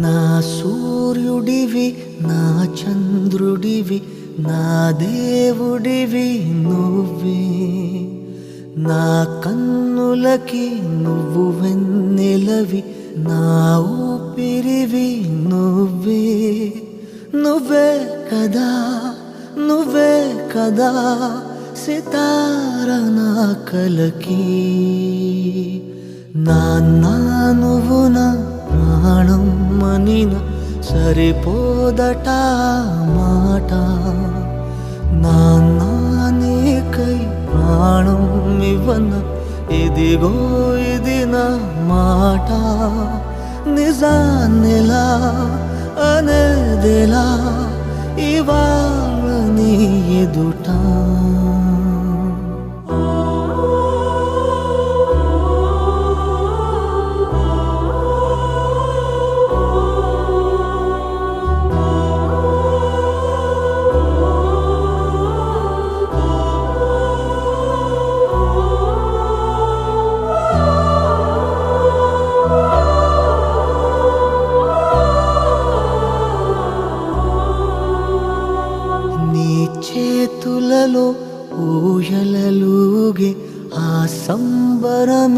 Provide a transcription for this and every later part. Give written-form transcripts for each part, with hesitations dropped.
నా సూర్యుడివి నా చంద్రుడివి నా దేవుడివి నువ్వే నా కన్నులకి నువ్వు వెన్నెలవి నా ఊపిరివి నువ్వే నువ్వే కదా నువ్వే కదా సితార నా కలకి నాన్న నువ్వు నా ప్రాణం మనిన సరిపోదట మాట నాన్న నీకై ప్రాణం ఇవ్వన ఇదిగో ఇది నా మాట నిజాన్నిలా అనేదిలా ఇవాళ నీ ఎదుట చేతులలో ఊయలలుగే ఆ సంబరమింకెప్పుడు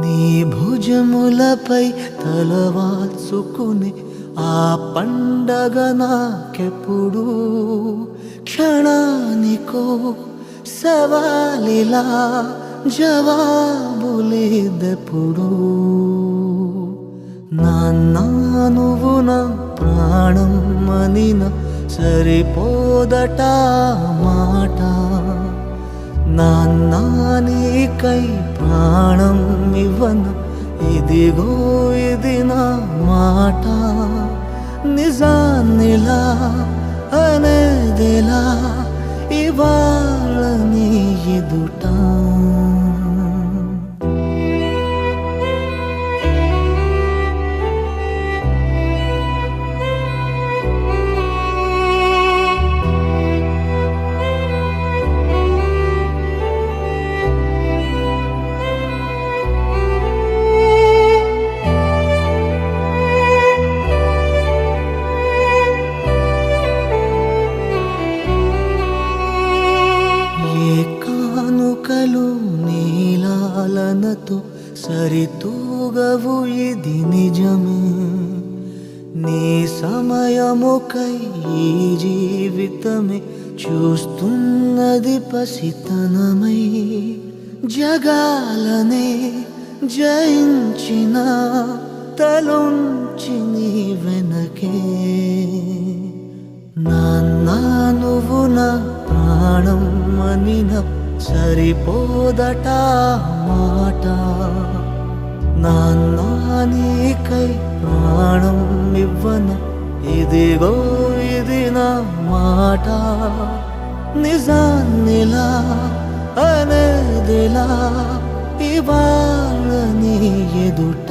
నీ భుజములపై తలవాల్చుకుని ఆ పండగ నాకెప్పుడు క్షణానికో సవాలిలా జవాబులేదెప్పుడు నాన్న నువ్వు నా ప్రాణం మనిన సరిపోదట మాట నాన్న నీకై ప్రాణం ఇవ్వన ఇదిగో ఇది నా మాట నిజాన్నిలా అనేదిలా ఇవాళ నీ ఎదుట కానుకలు నీలాలనతో సరితూగవు ఇది నిజమే నీ సమయముకై ఈ జీవితమే చూస్తున్నది పసితనమై జగాలనే జయించిన తలొంచి నీ వెనకే నాన్న నువ్వు నా ప్రాణం మనిన సరిపోదట మాట నాన్న నీకై ప్రాణం ఇవ్వన ఇదిగో ఇది నా మాట నిజాన్నిలా అనేదిలా ఇవాళ నీ ఎదుట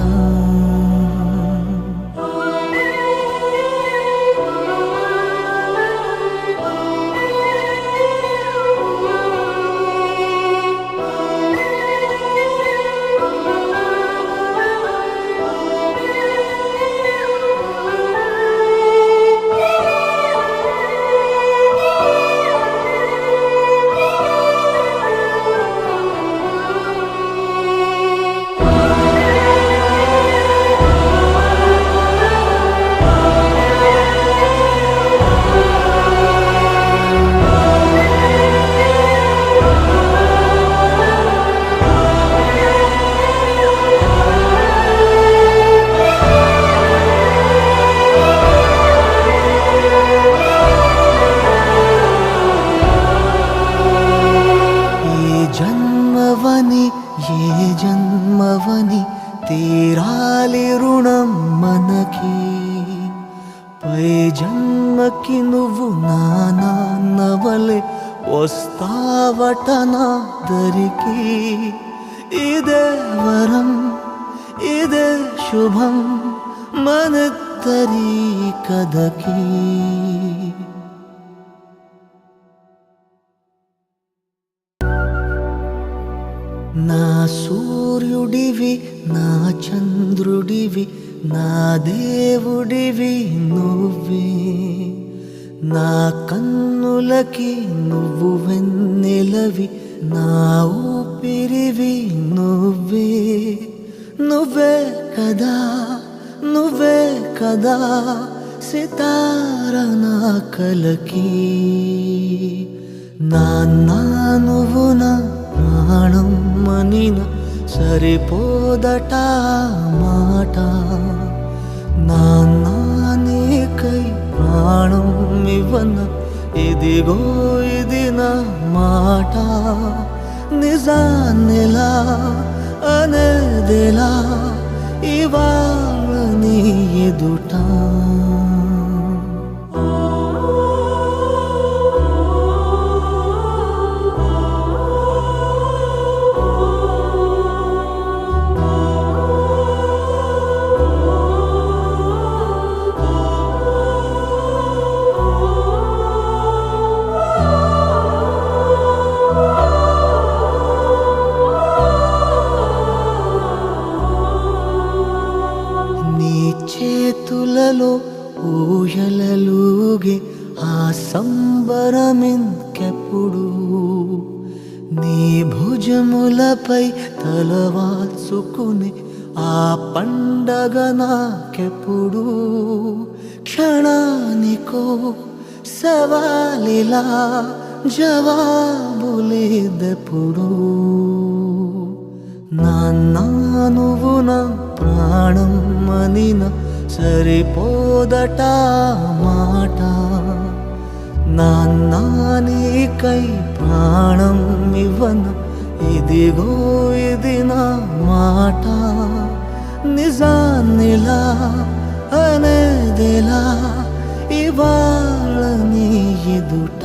ఏ జన్మవని తీరాలి రుణం మనకి పై జన్మకి నువ్వు నా నాన్నవలే వస్తావట నా దరికి ఇదే వరం ఇదే శుభం మనద్దరి కథకి నా సూర్యుడివి నా చంద్రుడివి నా దేవుడివి నువ్వే నా కన్నులకి నువ్వు వెన్నెలవి నా ఊపిరివి నువ్వే నువ్వే కదా నువ్వే కదా సితార నా కలకి నాన్న నువ్వు నా ప్రాణం మనిన సరిపోదట మాట నాన్న నీకై ప్రాణం ఇవ్వన ఇదిగో ఇది నా మాట నిజాన్నిలా అనేదిలా ఇవాళ నీ ఎదుట చేతులలో ఊయలలుగే ఆ సంబరమింకెప్పుడు నీ భుజములపై తలవాల్చుకుని ఆ పండగ నాకెప్పుడు క్షణానికో సవాలిలా జవాబులేదెప్పుడు నాన్న నువ్వు నా ప్రాణం మనిన సరిపోదట మాట నాన్న నీకై ప్రాణం ఇవ్వన ఇదిగో ఇది నా మాట నిజాన్నిలా అనేదిలా ఇవాళ నీ ఎదుట